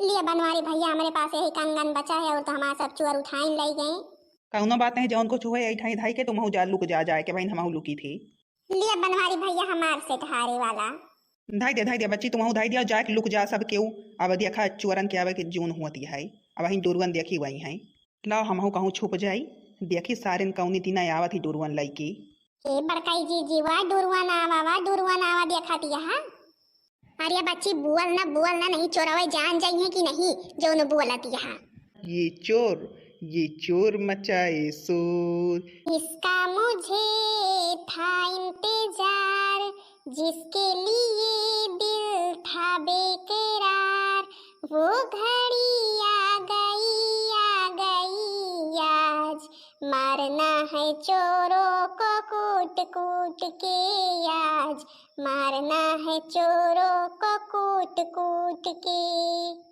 लिए बनवारी भैया हमारे पास यही कंगन बचा है और तो हमारा सब चोर उठाइन ले गए। कौनो बात नहीं, जौन को छुए ऐठाई धाई के तुम जा लुक जा जाए के भाई हम लुकी थी। लिए बनवारी भैया हमार से ढारे वाला। धाई दे बच्ची, तुम धाई दिया जाके लुक जा सब केहू। अब देखा चोरन के आवे के जून होती है। अब ही डोरवन देखी वही है। लाओ हम कहूँ छुप जाई। देखी सारे कौनी तीना आवत ही डोरवन लईकी। ए बड़काई जी वाह डुरवन आवा देखा दिया हा। अरे बच्ची बुअल ना नहीं चोरवे जान जाई है कि नहीं जो न बुअलत यहाँ। ये चोर मचाए शोर। इसका मुझे था इंतजार, जिसके लिए दिल था बेकरार, वो घड़ी आ गई आज। मारना है चोरों को कूट कूट के आज, मारना है चोरों को कूट कूट के।